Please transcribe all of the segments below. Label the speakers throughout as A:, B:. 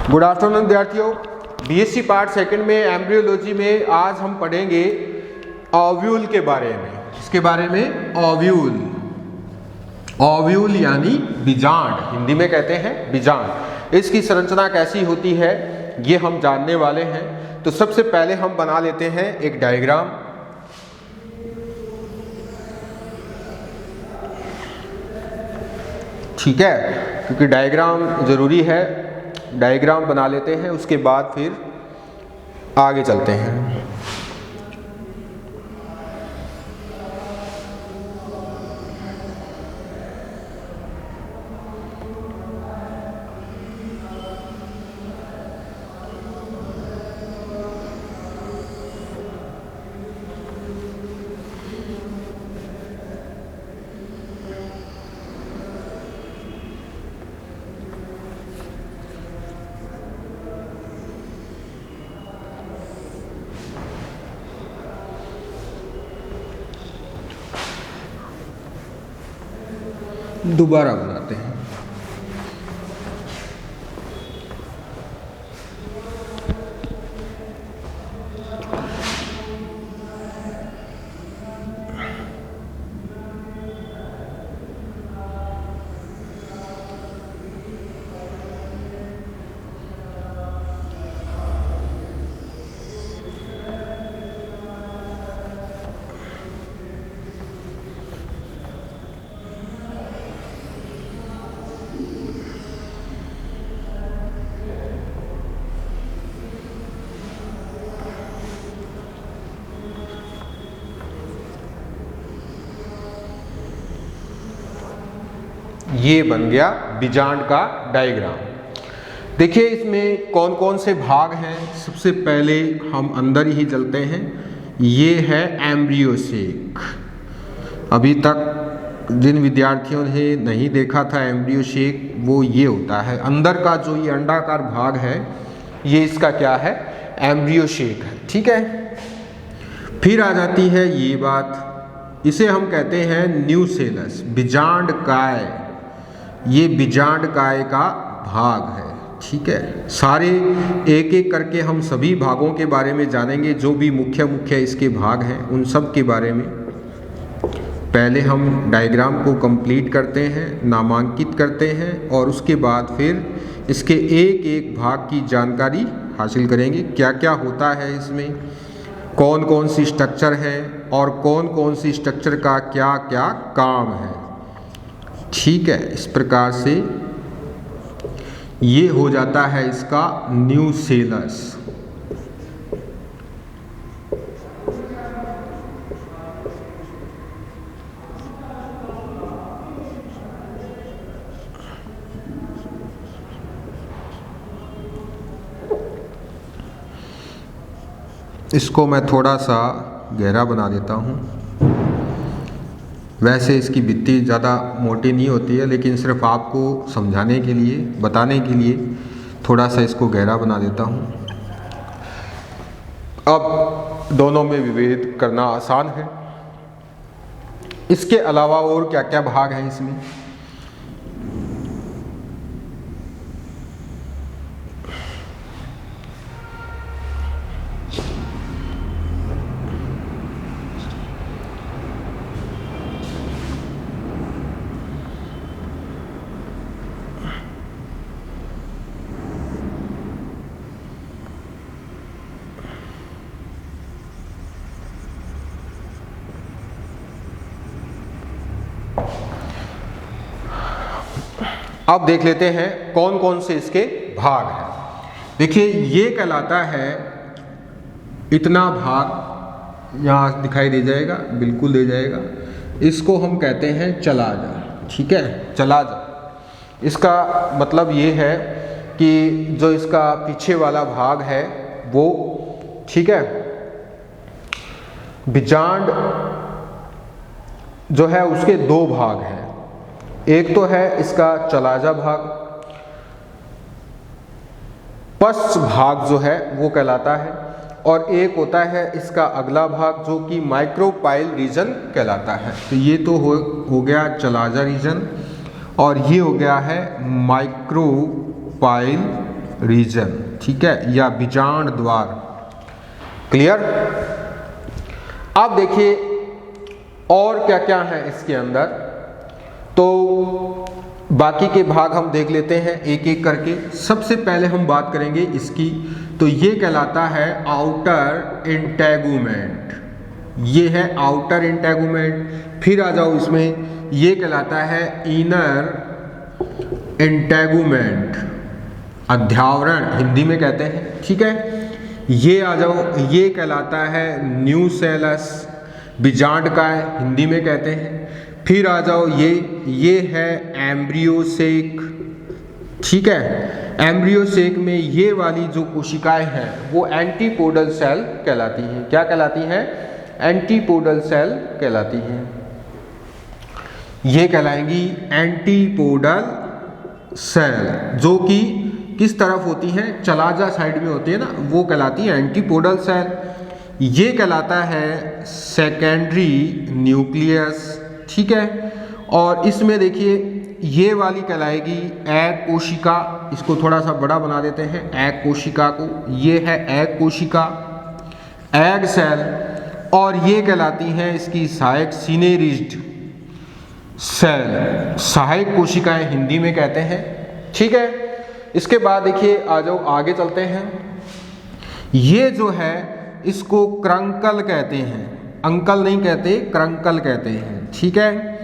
A: Good afternoon विद्यार्थियों। BSc part second में embryology में आज हम पढ़ेंगे ओव्यूल के बारे में। इसके बारे में ओव्यूल यानी बीजांड, हिंदी में कहते हैं बीजांड। इसकी संरचना कैसी होती है ये हम जानने वाले हैं। तो सबसे पहले हम बना लेते हैं एक डायग्राम। ठीक है, क्योंकि डायग्राम जरूरी है। डायग्राम बना लेते हैं, उसके बाद फिर आगे चलते हैं। दोबारा बनाते हैं। ये बन गया बीजांड का डायग्राम। देखिए इसमें कौन कौन से भाग हैं। सबसे पहले हम अंदर ही चलते हैं। ये है एम्ब्रियोसेक। अभी तक जिन विद्यार्थियों ने नहीं देखा था एम्ब्रियोसेक, वो ये होता है अंदर का जो ये अंडाकार भाग है, ये इसका क्या है, एम्ब्रियोसेक है। ठीक है, फिर आ जाती है ये बात, इसे हम कहते हैं न्यूसेलस, बीजांड काय। ये बीजांड काय का भाग है। ठीक है, सारे एक एक करके हम सभी भागों के बारे में जानेंगे। जो भी मुख्य मुख्य इसके भाग हैं उन सब के बारे में पहले हम डायग्राम को कंप्लीट करते हैं, नामांकित करते हैं, और उसके बाद फिर इसके एक एक भाग की जानकारी हासिल करेंगे। क्या क्या होता है इसमें, कौन कौन सी स्ट्रक्चर है और कौन कौन सी स्ट्रक्चर का क्या क्या काम है। ठीक है, इस प्रकार से ये हो जाता है इसका न्यूसेलस। इसको मैं थोड़ा सा गहरा बना देता हूँ। वैसे इसकी भित्ति ज़्यादा मोटी नहीं होती है, लेकिन सिर्फ आपको समझाने के लिए, बताने के लिए थोड़ा सा इसको गहरा बना देता हूँ। अब दोनों में विभेद करना आसान है। इसके अलावा और क्या क्या भाग हैं इसमें। अब देख लेते हैं कौन कौन से इसके भाग हैं। देखिए ये कहलाता है, इतना भाग यहाँ दिखाई दे जाएगा, बिल्कुल दे जाएगा। इसको हम कहते हैं चलाजा। ठीक है, चलाजा। इसका मतलब ये है कि जो इसका पीछे वाला भाग है वो, ठीक है, बीजांड जो है उसके दो भाग हैं। एक तो है इसका चलाजा भाग, पश्च भाग जो है वो कहलाता है, और एक होता है इसका अगला भाग जो कि माइक्रोपाइल रीजन कहलाता है। तो ये तो हो गया चलाजा रीजन, और ये हो गया है माइक्रोपाइल रीजन, ठीक है, या बीजांड द्वार। क्लियर। अब देखिए और क्या क्या है इसके अंदर, तो बाकी के भाग हम देख लेते हैं एक एक करके। सबसे पहले हम बात करेंगे इसकी, तो ये कहलाता है आउटर इंटेगुमेंट, ये है आउटर इंटेगुमेंट। फिर आ जाओ इसमें, ये कहलाता है इनर इंटेगुमेंट, अध्यावरण हिंदी में कहते हैं, ठीक है। ये आ जाओ, ये कहलाता है न्यूसेलस, बीजांड का है, हिंदी में कहते हैं। फिर आ जाओ ये है एम्ब्रियोसेक, ठीक है। एम्ब्रियोसेक में ये वाली जो कोशिकाएं हैं वो एंटीपोडल सेल कहलाती हैं। क्या कहलाती हैं? एंटीपोडल सेल कहलाती हैं। ये कहलाएंगी एंटीपोडल सेल, जो कि किस तरफ होती हैं? चलाजा साइड में होती है ना, वो कहलाती है एंटीपोडल सेल। ये कहलाता है सेकेंडरी न्यूक्लियस, ठीक है। और इसमें देखिए ये वाली कहलाएगी एग कोशिका, इसको थोड़ा सा बड़ा बना देते हैं एग कोशिका को, ये है एग कोशिका, एग सेल। और ये कहलाती हैं इसकी सहायक सिनेरिज्ड सेल, सहायक कोशिकाएं हिंदी में कहते हैं, ठीक है। इसके बाद देखिए आ जाओ आगे चलते हैं। ये जो है इसको क्रंकल कहते हैं, अंकल नहीं कहते, क्रंकल कहते हैं, ठीक है।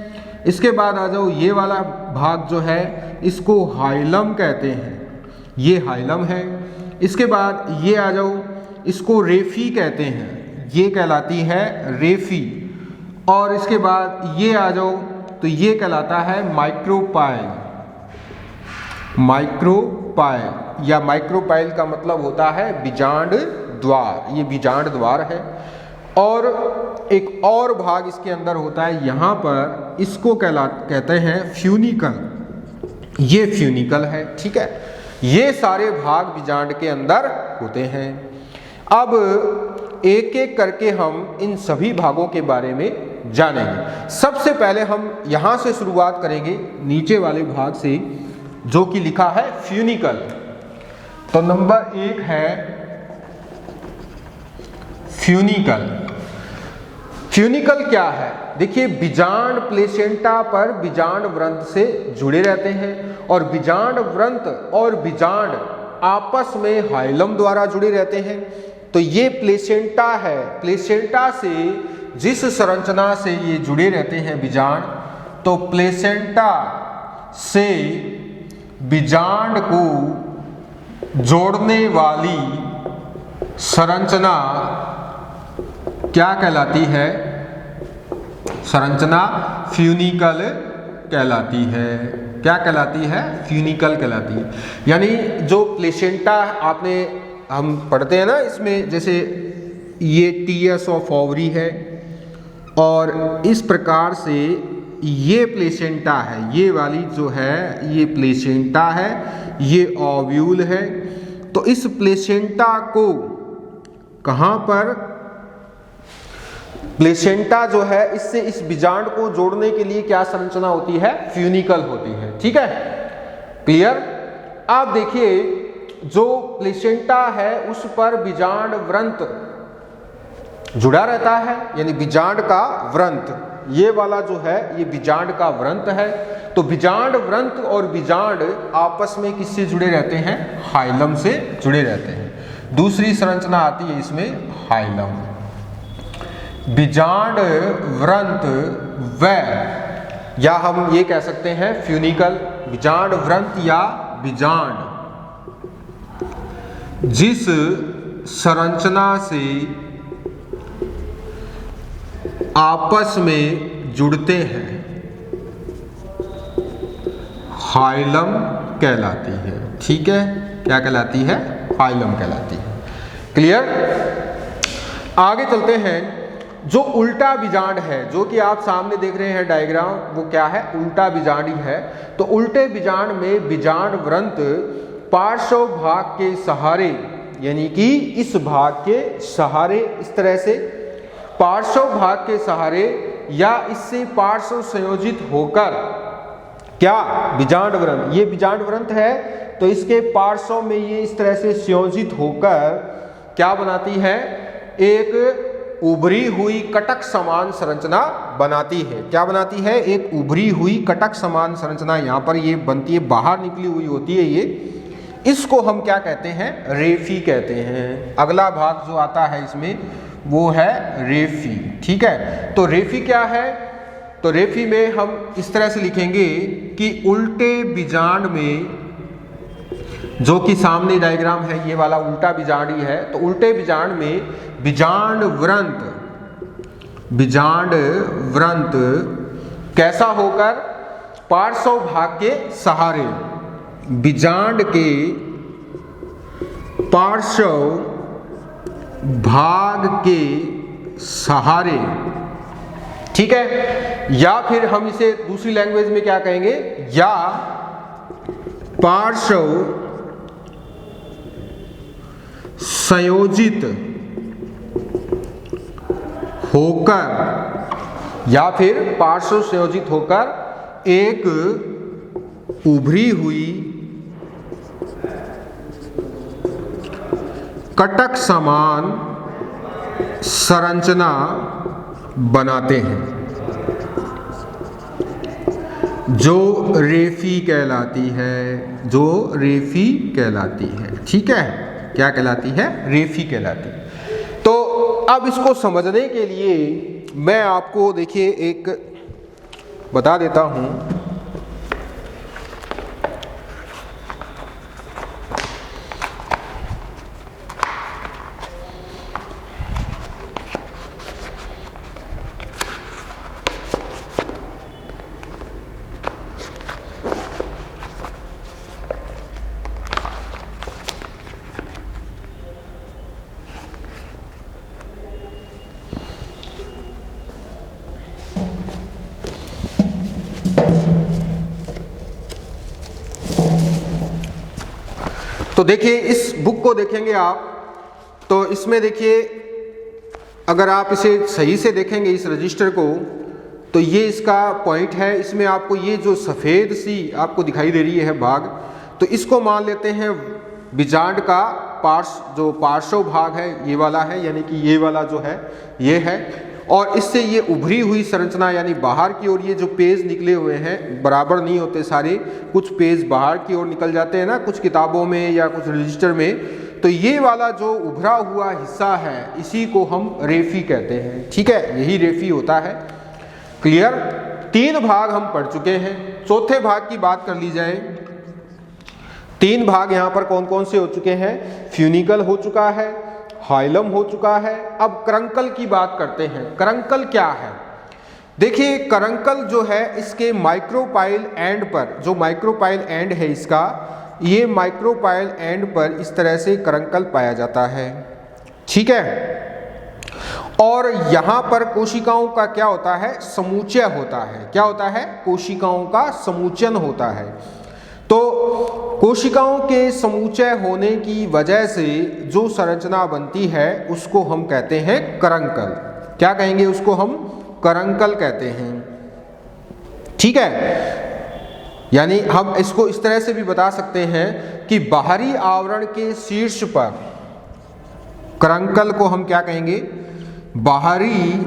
A: इसके बाद आ जाओ, ये वाला भाग जो है इसको हाइलम कहते हैं, ये हाइलम है। इसके बाद ये आ जाओ, इसको रेफी कहते हैं, ये कहलाती है रेफी। और इसके बाद ये आ जाओ, तो ये कहलाता है माइक्रोपाइल, माइक्रोपाइल या माइक्रोपाइल का मतलब होता है बीजांड द्वार, ये बीजांड द्वार है। और एक और भाग इसके अंदर होता है यहाँ पर, इसको कहते हैं फ्यूनिकल, ये फ्यूनिकल है, ठीक है। ये सारे भाग बीजांड के अंदर होते हैं। अब एक एक करके हम इन सभी भागों के बारे में जानेंगे। सबसे पहले हम यहाँ से शुरुआत करेंगे, नीचे वाले भाग से, जो कि लिखा है फ्यूनिकल। तो नंबर 1 है फ्यूनिकल। फ्यूनिकल क्या है? देखिए बीजांड प्लेसेंटा पर बीजांड व्रंत से जुड़े रहते हैं, और बीजांड व्रंत और बीजांड आपस में हाइलम द्वारा जुड़े रहते हैं। तो ये प्लेसेंटा है, प्लेसेंटा से जिस संरचना से ये जुड़े रहते हैं बीजांड, तो प्लेसेंटा से बीजांड को जोड़ने वाली संरचना क्या कहलाती है? संरचना फ्यूनिकल कहलाती है। क्या कहलाती है? फ्यूनिकल कहलाती है। यानी जो प्लेसेंटा आपने हम पढ़ते हैं ना, इसमें जैसे ये टीएस ऑफ ओवरी है, और इस प्रकार से ये प्लेसेंटा है, ये वाली जो है ये प्लेसेंटा है, ये ओव्यूल है। तो इस प्लेसेंटा को कहाँ पर, प्लेसेंटा जो है इससे इस बीजांड को जोड़ने के लिए क्या संरचना होती है? फ्यूनिकल होती है, ठीक है। क्लियर। आप देखिए जो प्लेसेंटा है उस पर बीजांड व्रंत जुड़ा रहता है, यानी बीजांड का व्रंत, ये वाला जो है ये बीजांड का व्रंत है। तो बीजांड व्रंत और बीजांड आपस में किससे जुड़े रहते हैं? हाइलम से जुड़े रहते हैं। दूसरी संरचना आती है इसमें हाइलम। बीजांड व्रंत व, या हम ये कह सकते हैं फ्यूनिकल, बीजांड व्रंत या बीजांड जिस संरचना से आपस में जुड़ते हैं हाइलम कहलाती है, ठीक है। क्या कहलाती है? हाइलम कहलाती है। क्लियर। आगे चलते हैं। जो उल्टा बीजांड है, जो कि आप सामने देख रहे हैं डायग्राम, वो क्या है? उल्टा बीजांड ही है। तो उल्टे बीजांड में बीजांड व्रंत पार्श्व भाग के सहारे, यानी कि इस भाग के सहारे, इस तरह से पार्श्व भाग के सहारे या इससे पार्श्व संयोजित होकर क्या? बीजांड व्रंत। ये बीजांड व्रंत है तो इसके पार्श्व में ये इस तरह से संयोजित होकर क्या बनाती है? एक उभरी हुई कटक समान संरचना बनाती है। क्या बनाती है? एक उभरी हुई कटक समान संरचना यहाँ पर ये बनती है, बाहर निकली हुई होती है ये। इसको हम क्या कहते हैं? रेफी कहते हैं। अगला भाग जो आता है इसमें वो है रेफी। ठीक है, तो रेफी क्या है? तो रेफी में हम इस तरह से लिखेंगे कि उल्टे बीजांड में, जो कि सामने डायग्राम है ये वाला उल्टा बीजांड ही है, तो उल्टे बीजांड में बीजांड व्रंत कैसा होकर? पार्श्व भाग के सहारे, बीजांड के पार्श्व भाग के सहारे। ठीक है, या फिर हम इसे दूसरी लैंग्वेज में क्या कहेंगे? या पार्श्व संयोजित होकर, या फिर पार्श्व संयोजित होकर एक उभरी हुई कटक समान संरचना बनाते हैं, जो रेफी कहलाती है। जो रेफी कहलाती है। ठीक है, क्या कहलाती है? रेफी कहलाती है। तो अब इसको समझने के लिए मैं आपको देखिए एक बता देता हूं। तो देखिए इस बुक को देखेंगे आप, तो इसमें देखिए अगर आप इसे सही से देखेंगे इस रजिस्टर को, तो ये इसका पॉइंट है। इसमें आपको ये जो सफ़ेद सी आपको दिखाई दे रही है भाग, तो इसको मान लेते हैं बीजांड का जो पार्श्व भाग है ये वाला है, यानी कि ये वाला जो है ये है। और इससे ये उभरी हुई संरचना, यानी बाहर की ओर ये जो पेज निकले हुए हैं बराबर नहीं होते सारे, कुछ पेज बाहर की ओर निकल जाते हैं ना कुछ किताबों में या कुछ रजिस्टर में, तो ये वाला जो उभरा हुआ हिस्सा है इसी को हम रेफी कहते हैं। ठीक है, यही रेफी होता है। क्लियर? 3 भाग हम पढ़ चुके हैं। चौथे भाग की बात कर ली जाए, 3 भाग यहाँ पर कौन कौन से हो चुके हैं? फ्यूनिकल हो चुका है, हाइलम हो चुका है। अब करंकल की बात करते हैं। करंकल क्या है? देखिए करंकल जो है इसके माइक्रोपाइल एंड पर, जो माइक्रोपाइल एंड है इसका, ये माइक्रोपाइल एंड पर इस तरह से करंकल पाया जाता है। ठीक है, और यहाँ पर कोशिकाओं का क्या होता है? समुच्चय होता है। क्या होता है? कोशिकाओं का समुच्चयन होता है। तो कोशिकाओं के समुच्चय होने की वजह से जो संरचना बनती है उसको हम कहते हैं करंकल। क्या कहेंगे? उसको हम करंकल कहते हैं। ठीक है, यानी हम इसको इस तरह से भी बता सकते हैं कि बाहरी आवरण के शीर्ष पर करंकल को हम क्या कहेंगे? बाहरी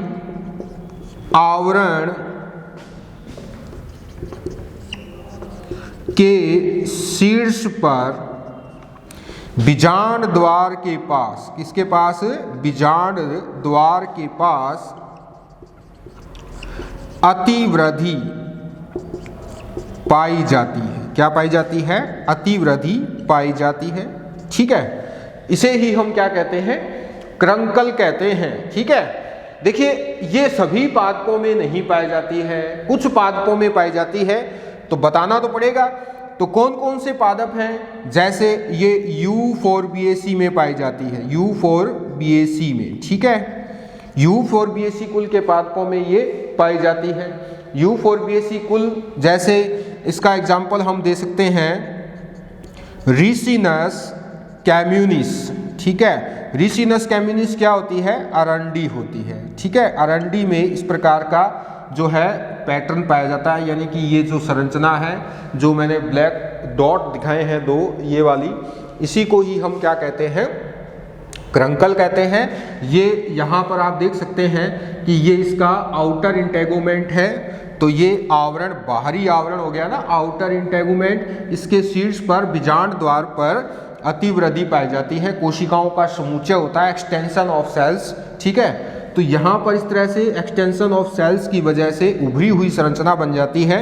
A: आवरण के शीर्ष पर बीजांड द्वार के पास, किसके पास? बीजांड द्वार के पास अतिवृद्धि पाई जाती है। क्या पाई जाती है? अतिवृद्धि पाई जाती है। ठीक है, इसे ही हम क्या कहते हैं? करंकल कहते हैं। ठीक है, देखिए ये सभी पादपों में नहीं पाई जाती है, कुछ पादपों में पाई जाती है, तो बताना तो पड़ेगा। तो कौन कौन से पादप हैं? जैसे ये U4BAC में पाई जाती है, U4BAC में। ठीक है, U4BAC कुल के पादपों में ये पाई जाती है। U4BAC कुल, जैसे इसका एग्जाम्पल हम दे सकते हैं रिसिनस कैम्यूनिस। ठीक है, रिसिनस कैम्यूनिस क्या होती है? अरंडी होती है। ठीक है, अरंडी में इस प्रकार का जो है पैटर्न पाया जाता है, यानी कि ये जो संरचना है जो मैंने ब्लैक डॉट दिखाए हैं दो, ये वाली, इसी को ही हम क्या कहते हैं, क्रंकल कहते हैं। ये यहाँ पर आप देख सकते हैं कि ये इसका आउटर इंटेगुमेंट है, तो ये आवरण बाहरी आवरण हो गया ना, आउटर इंटेगुमेंट। इसके शीर्ष पर बीजांड द्वार पर अतिवृद्धि पाई जाती है, कोशिकाओं का समुच्चय होता है, एक्सटेंशन ऑफ सेल्स, ठीक है। तो यहाँ पर इस तरह से एक्सटेंशन ऑफ सेल्स की वजह से उभरी हुई संरचना बन जाती है,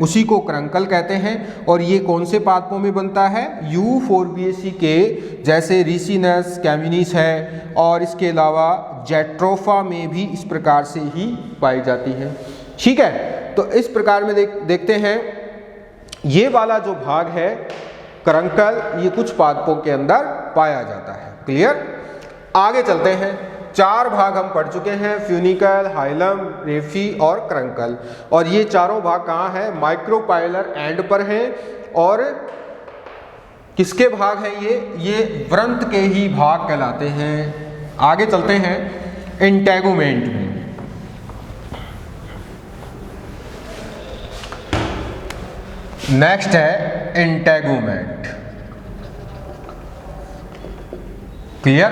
A: उसी को क्रंकल कहते हैं। और ये कौन से पादपों में बनता है, यूफोर्बिएसी के, जैसे रिसिनस, कैमिनिस है, और इसके अलावा जेट्रोफा में भी इस प्रकार से ही पाई जाती है, ठीक है। तो इस प्रकार में देखते हैं ये वाला जो भाग है क्रंकल, ये कुछ पादपों के अंदर पाया जाता है। क्लियर। आगे चलते हैं। 4 भाग हम पढ़ चुके हैं, फ्यूनिकल, हाइलम, रेफी और क्रंकल। और ये चारों भाग कहाँ हैं, माइक्रोपाइलर एंड पर हैं। और किसके भाग हैं ये व्रंत के ही भाग कहलाते हैं। आगे चलते हैं इंटेगुमेंट में। नेक्स्ट है इंटेगुमेंट। क्लियर।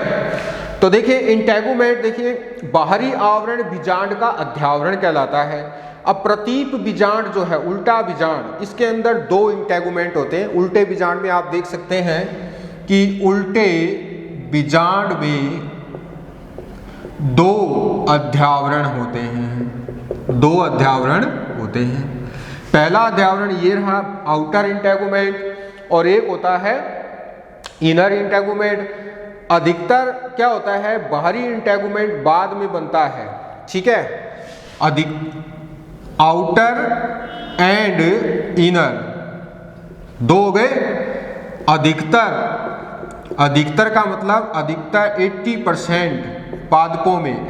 A: तो देखिए इंटेगुमेंट, देखिए बाहरी आवरण बीजांड का अध्यावरण कहलाता है। अब प्रतीप बीजांड जो है, उल्टा बीजांड, इसके अंदर 2 इंटेगुमेंट होते हैं। उल्टे बीजांड में आप देख सकते हैं कि उल्टे बीजांड में 2 अध्यावरण होते हैं, 2 अध्यावरण होते हैं। पहला अध्यावरण ये रहा आउटर इंटेगुमेंट, और एक होता है इनर इंटेगुमेंट। अधिकतर क्या होता है, बाहरी इंटेगुमेंट बाद में बनता है, ठीक है। आउटर एंड इनर 2 हो गए। अधिकतर का मतलब अधिकतर 80% पादपों में,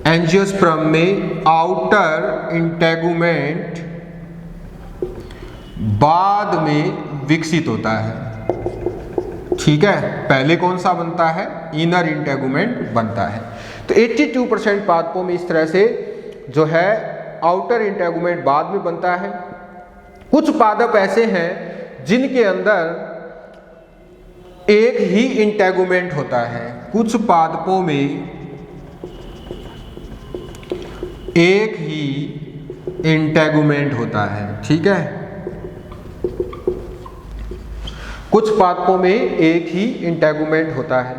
A: एंजियोस्पर्म में आउटर इंटेगुमेंट बाद में विकसित होता है, ठीक है। पहले कौन सा बनता है, इनर इंटेगुमेंट बनता है। तो 82% पादपों में इस तरह से जो है आउटर इंटेगुमेंट बाद में बनता है। कुछ पादप ऐसे हैं जिनके अंदर एक ही इंटेगुमेंट होता है, कुछ पादपों में एक ही इंटेगुमेंट होता है, ठीक है। कुछ पादपों में एक ही इंटेगुमेंट होता है।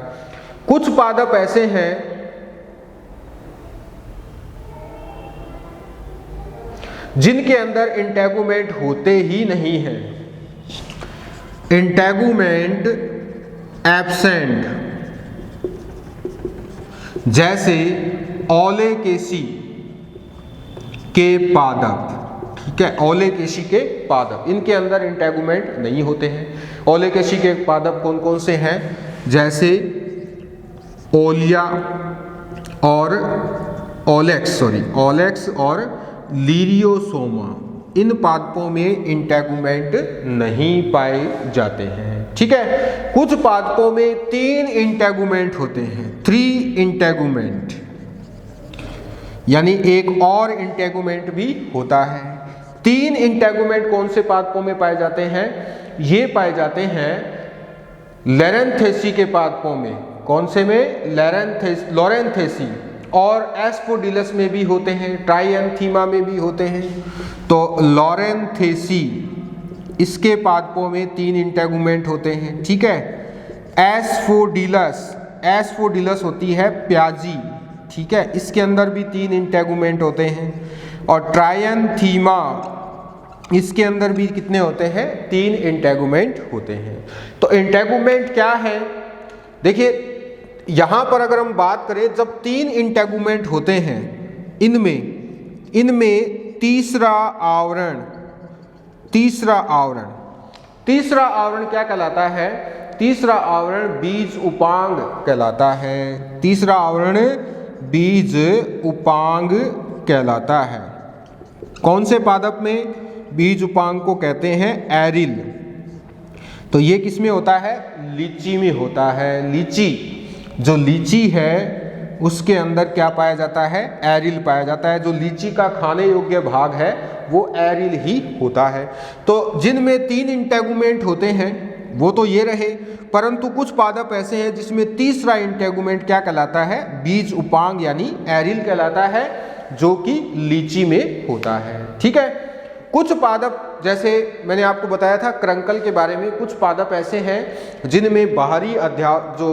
A: कुछ पादप ऐसे हैं जिनके अंदर इंटेगुमेंट होते ही नहीं है, इंटेगुमेंट एब्सेंट, जैसे ओलेकेसी के पादप, ठीक है। ओलेकेसी के पादप, इनके अंदर इंटेगुमेंट नहीं होते हैं। ओलेकेसी के पादप कौन कौन से हैं, जैसे ओलिया और ओलेक्स और लीरियोसोमा। इन पादपों में इंटेगुमेंट नहीं पाए जाते हैं, ठीक है। कुछ पादपों में 3 इंटेगुमेंट होते हैं, 3 इंटेगुमेंट, यानी एक और इंटेगुमेंट भी होता है। 3 इंटेगुमेंट कौन से पादपों में पाए जाते हैं, ये पाए जाते हैं लॉरेंथेसी के पादपों में। कौन से में, लॉरेंथेसी, और एस्पोडिलस में भी होते हैं, ट्राइएंथीमा में भी होते हैं। तो लॉरेंथेसी, इसके पादपों में 3 इंटेगुमेंट होते हैं, ठीक है। एस्पोडिलस होती है प्याजी, ठीक है, इसके अंदर भी 3 इंटेगुमेंट होते हैं। और ट्राइएंथीमा, इसके अंदर भी कितने होते हैं, 3 इंटेगुमेंट होते हैं। तो इंटेगुमेंट क्या है, देखिए यहां पर अगर हम बात करें, जब 3 इंटेगुमेंट होते हैं, इनमें तीसरा आवरण क्या कहलाता है, तीसरा आवरण बीज उपांग कहलाता है। तीसरा आवरण बीज उपांग कहलाता है। कौन से पादप में बीज उपांग को कहते हैं, एरिल। तो ये किस में होता है, लीची में होता है। लीची, जो लीची है उसके अंदर क्या पाया जाता है, एरिल पाया जाता है। जो लीची का खाने योग्य भाग है वो एरिल ही होता है। तो जिनमें 3 इंटेगुमेंट होते हैं वो तो ये रहे, परंतु कुछ पादप ऐसे हैं जिसमें तीसरा इंटेगुमेंट क्या कहलाता है, बीज उपांग यानी एरिल कहलाता है, जो कि लीची में होता है। ठीक है। कुछ पादप, जैसे मैंने आपको बताया था क्रंकल के बारे में, कुछ पादप ऐसे हैं जिनमें बाहरी जो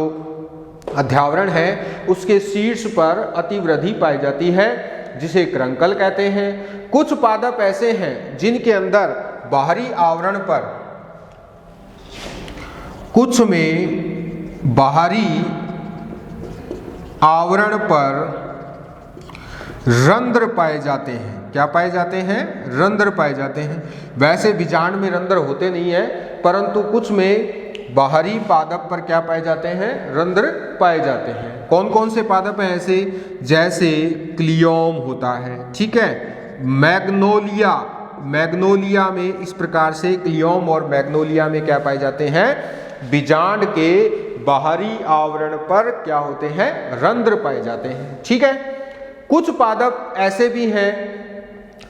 A: अध्यावरण है उसके शीर्ष पर अतिवृद्धि पाई जाती है, जिसे क्रंकल कहते हैं। कुछ पादप ऐसे हैं जिनके अंदर बाहरी आवरण पर, कुछ में बाहरी आवरण पर रंध्र पाए जाते हैं। क्या पाए जाते हैं, रंध्र पाए जाते हैं। वैसे बीजांड में रंध्र होते नहीं है, परंतु कुछ में बाहरी पादप पर क्या पाए जाते हैं, रंध्र पाए जाते हैं। कौन कौन से पादप हैं ऐसे, जैसे क्लियोम होता है। ठीक है। मैग्नोलिया में इस प्रकार से क्लियोम और मैग्नोलिया में क्या पाए जाते हैं, बीजांड के बाहरी आवरण पर क्या होते हैं, रंध्र पाए जाते हैं। ठीक है। कुछ पादप ऐसे भी हैं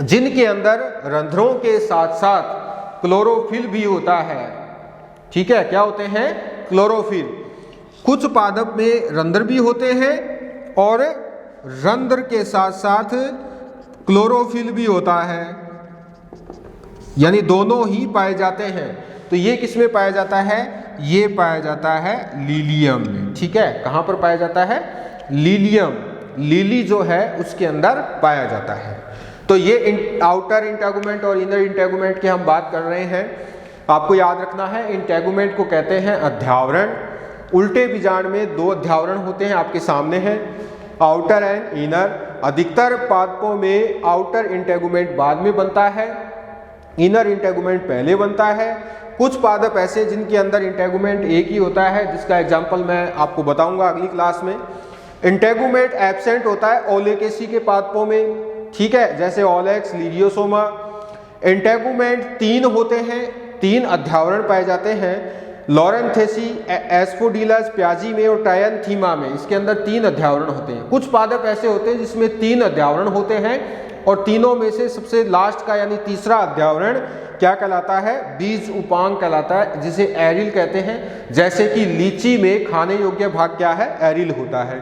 A: जिनके अंदर रंध्रों के साथ साथ क्लोरोफिल भी होता है। ठीक है। क्या होते हैं, क्लोरोफिल। कुछ पादप में रंध्र भी होते हैं और रंध्र के साथ साथ क्लोरोफिल भी होता है, यानी दोनों ही पाए जाते हैं। तो ये किस में पाया जाता है, ये पाया जाता है लीलियम में। ठीक है। कहाँ पर पाया जाता है, लीलियम, लिली जो है उसके अंदर पाया जाता है। तो ये आउटर इंटेगुमेंट और इनर इंटेगुमेंट की हम बात कर रहे हैं। आपको याद रखना है, इंटेगुमेंट को कहते हैं अध्यावरण। उल्टे बीजांड में 2 अध्यावरण होते हैं, आपके सामने हैं, आउटर एंड इनर। अधिकतर पादपों में आउटर इंटेगुमेंट बाद में बनता है, इनर इंटेगुमेंट पहले बनता है। कुछ पादप ऐसे जिनके अंदर इंटेगुमेंट एक ही होता है, जिसका एग्जाम्पल मैं आपको बताऊंगा अगली क्लास में। इंटेगुमेंट एब्सेंट होता है ओलेकेसी के पादपों में। ठीक है। जैसे ओलेक्स, लीरियोसोमा। इंटेगुमेंट 3 होते हैं, 3 अध्यावरण पाए जाते हैं। लॉरेंथेसी, एस्फोडिलस, प्याजी में और ट्रायंथीमा में इसके अंदर 3 अध्यावरण होते हैं। कुछ पादप ऐसे होते हैं जिसमें 3 अध्यावरण होते हैं और तीनों में से सबसे लास्ट का यानी तीसरा अध्यावरण क्या कहलाता है, बीज उपांग कहलाता है, जिसे एरिल कहते हैं। जैसे कि लीची में खाने योग्य भाग क्या है, एरिल होता है।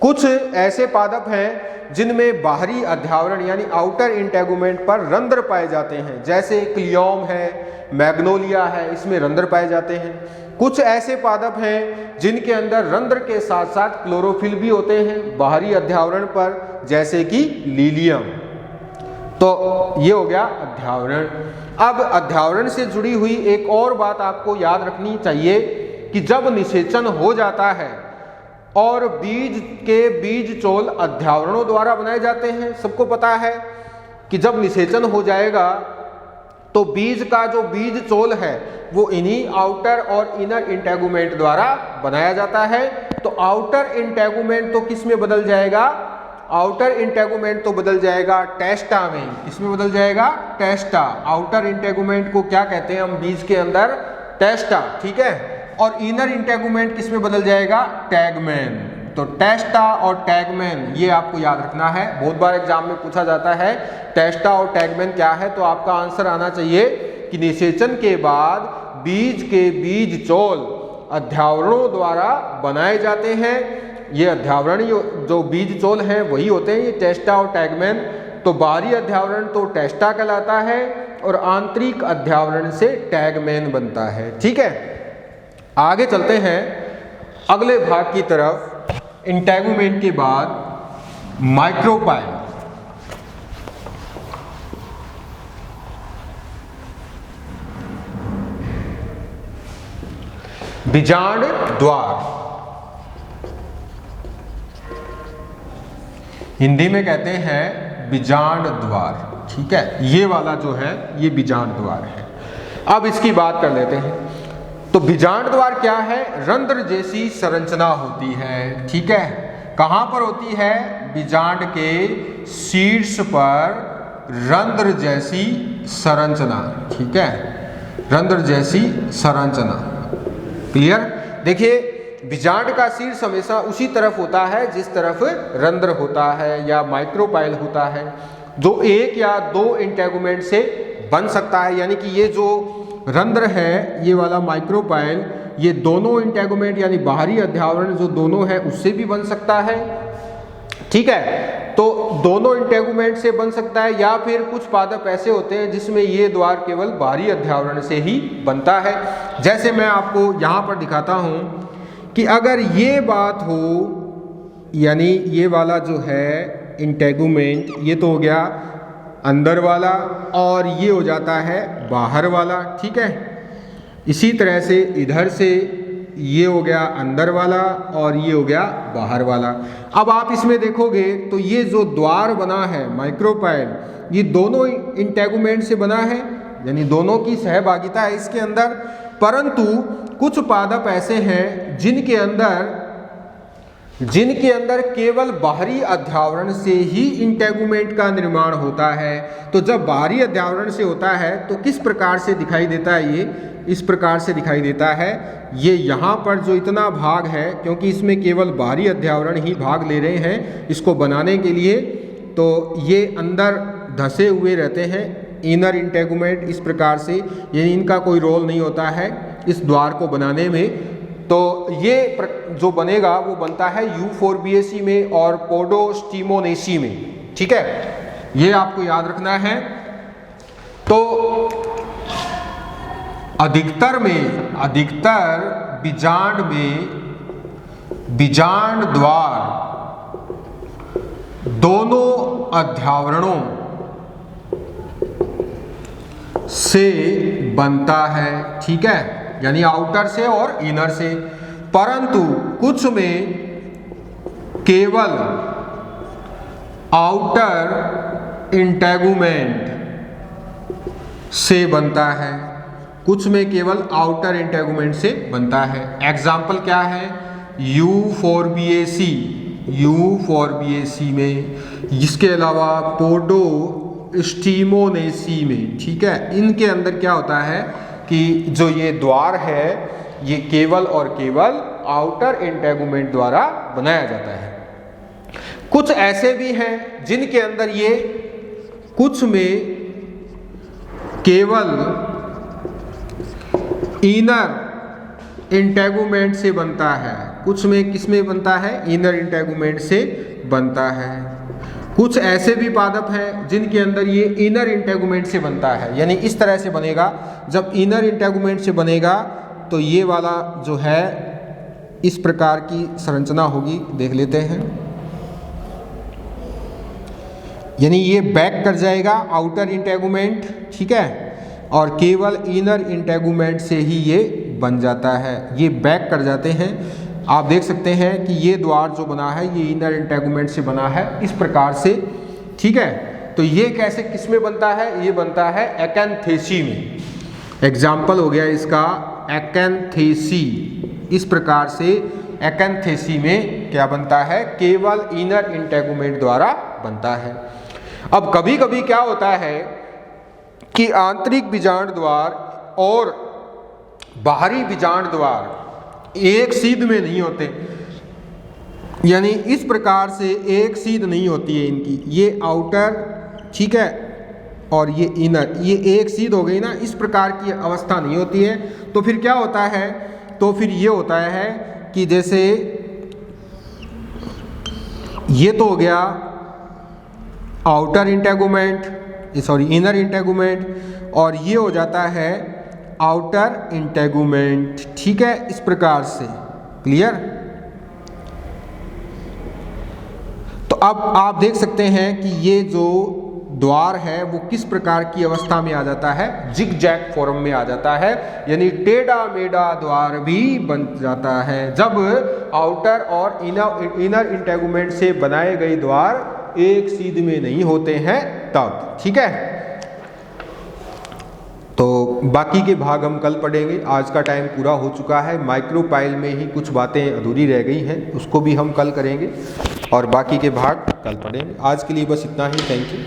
A: कुछ ऐसे पादप हैं जिनमें बाहरी अध्यावरण यानी आउटर इंटेगुमेंट पर रंध्र पाए जाते हैं, जैसे क्लियोम है, मैग्नोलिया है, इसमें रंध्र पाए जाते हैं। कुछ ऐसे पादप हैं जिनके अंदर रंध्र के साथ साथ क्लोरोफिल भी होते हैं बाहरी अध्यावरण पर, जैसे कि लीलियम। तो ये हो गया अध्यावरण। अब अध्यावरण से जुड़ी हुई एक और बात आपको याद रखनी चाहिए कि जब निषेचन हो जाता है और बीज के बीज चोल अध्यावरणों द्वारा बनाए जाते हैं, सबको पता है कि जब निषेचन हो जाएगा तो बीज का जो बीज चोल है वो इन्हीं आउटर और इनर इंटेगुमेंट द्वारा बनाया जाता है। तो आउटर इंटेगुमेंट तो किस में बदल जाएगा, आउटर इंटेगुमेंट तो बदल जाएगा टेस्टा में। इसमें बदल जाएगा टेस्टा। आउटर इंटेगुमेंट को क्या कहते हैं हम बीज के अंदर, टेस्टा। ठीक है। और इनर इंटेगुमेंट किस में बदल जाएगा, टैगमैन। तो टेस्टा और टैगमैन ये आपको याद रखना है, बहुत बार एग्जाम में पूछा जाता है टेस्टा और टैगमैन क्या है। तो आपका आंसर आना चाहिए कि निषेचन के बाद बीज के बीज चोल अध्यावरणों द्वारा बनाए जाते हैं। ये अध्यावरण जो बीज चोल हैं वही होते हैं ये टेस्टा और टैगमैन। तो बाहरी अध्यावरण तो टेस्टा कहलाता है और आंतरिक अध्यावरण से टैगमैन बनता है। ठीक है। आगे चलते हैं अगले भाग की तरफ। इंटेगुमेंट के बाद माइक्रोपाइल। बीजांड द्वार, हिंदी में कहते हैं बीजांड द्वार। ठीक है। ये वाला जो है ये बीजांड द्वार है। अब इसकी बात कर लेते हैं। तो बीजांड द्वार क्या है, रंध्र जैसी संरचना होती है। ठीक है। कहाँ पर होती है, बीजांड के शीर्ष पर रंध्र जैसी संरचना। ठीक है। रंध्र जैसी संरचना, क्लियर। देखिए बीजांड का शीर्ष हमेशा उसी तरफ होता है जिस तरफ रंध्र होता है या माइक्रोपाइल होता है, जो एक या दो इंटेगुमेंट से बन सकता है। यानी कि ये जो रंध्र है, ये वाला माइक्रोपाइल, ये दोनों इंटेगुमेंट यानी बाहरी अध्यावरण जो दोनों है उससे भी बन सकता है। ठीक है, तो दोनों इंटेगुमेंट से बन सकता है, या फिर कुछ पादप ऐसे होते हैं जिसमें ये द्वार केवल बाहरी अध्यावरण से ही बनता है। जैसे मैं आपको यहाँ पर दिखाता हूँ कि अगर ये बात हो, यानी ये वाला जो है इंटेगुमेंट, ये तो हो गया अंदर वाला और ये हो जाता है बाहर वाला। ठीक है, इसी तरह से इधर से ये हो गया अंदर वाला और ये हो गया बाहर वाला। अब आप इसमें देखोगे तो ये जो द्वार बना है माइक्रोपाइल, ये दोनों इंटेगुमेंट से बना है, यानी दोनों की सहभागिता है इसके अंदर। परंतु कुछ पादप ऐसे हैं जिनके अंदर केवल बाहरी अध्यावरण से ही इंटेगुमेंट का निर्माण होता है। तो जब बाहरी अध्यावरण से होता है तो किस प्रकार से दिखाई देता है? ये इस प्रकार से दिखाई देता है। ये यहाँ पर जो इतना भाग है, क्योंकि इसमें केवल बाहरी अध्यावरण ही भाग ले रहे हैं इसको बनाने के लिए, तो ये अंदर धसे हुए रहते हैं इनर इंटेगुमेंट इस प्रकार से, यानी इनका कोई रोल नहीं होता है इस द्वार को बनाने में। तो ये जो बनेगा वो बनता है यूफोर्बिएसी में और पोडोस्टिमोनेसी में। ठीक है, ये आपको याद रखना है। तो अधिकतर बीजांड में बीजांड द्वार दोनों अध्यावरणों से बनता है। ठीक है, यानी आउटर से और इनर से। परंतु कुछ में केवल आउटर इंटेगुमेंट से बनता है, कुछ में केवल आउटर इंटेगुमेंट से बनता है। एग्जाम्पल क्या है? यूफोर्बिएसी में, इसके अलावा पोडोस्टिमोनेसी में। ठीक है, इनके अंदर क्या होता है कि जो ये द्वार है ये केवल और केवल आउटर इंटेगुमेंट द्वारा बनाया जाता है। कुछ ऐसे भी हैं जिनके अंदर ये कुछ में केवल इनर इंटेगुमेंट से बनता है, कुछ में किस में बनता है? इनर इंटेगुमेंट से बनता है। कुछ ऐसे भी पादप हैं जिनके अंदर ये इनर इंटेगुमेंट से बनता है, यानी इस तरह से बनेगा। जब इनर इंटेगुमेंट से बनेगा तो ये वाला जो है इस प्रकार की संरचना होगी, देख लेते हैं। यानी ये बैक कर जाएगा आउटर इंटेगुमेंट, ठीक है, और केवल इनर इंटेगुमेंट से ही ये बन जाता है। ये बैक कर जाते हैं। आप देख सकते हैं कि ये द्वार जो बना है ये इनर इंटेगुमेंट से बना है इस प्रकार से। ठीक है, तो ये कैसे किस में बनता है? ये बनता है एकैंथेसी में। एग्जाम्पल हो गया इसका एकैंथेसी। इस प्रकार से एकैंथेसी में क्या बनता है? केवल इनर इंटेगुमेंट द्वारा बनता है। अब कभी कभी क्या होता है कि आंतरिक बीजांड द्वार और बाहरी बीजांड द्वार एक सीध में नहीं होते, यानी इस प्रकार से एक सीध नहीं होती है इनकी। ये आउटर, ठीक है, और ये इनर, ये एक सीध हो गई ना, इस प्रकार की अवस्था नहीं होती है। तो फिर क्या होता है? तो फिर ये होता है कि जैसे ये तो हो गया outer integument, sorry inner integument, और ये हो जाता है आउटर इंटेगुमेंट। ठीक है, इस प्रकार से। क्लियर? तो अब आप देख सकते हैं कि ये जो द्वार है वो किस प्रकार की अवस्था में आ जाता है? जिग-जैग फॉर्म में आ जाता है, यानी टेढ़ा मेढ़ा द्वार भी बन जाता है जब आउटर और इनर इंटेगुमेंट से बनाए गए द्वार एक सीध में नहीं होते हैं तब। ठीक है, तो बाकी के भाग हम कल पढ़ेंगे। आज का टाइम पूरा हो चुका है। माइक्रोपाइल में ही कुछ बातें अधूरी रह गई हैं, उसको भी हम कल करेंगे और बाकी के भाग कल पढ़ेंगे। आज के लिए बस इतना ही। Thank you.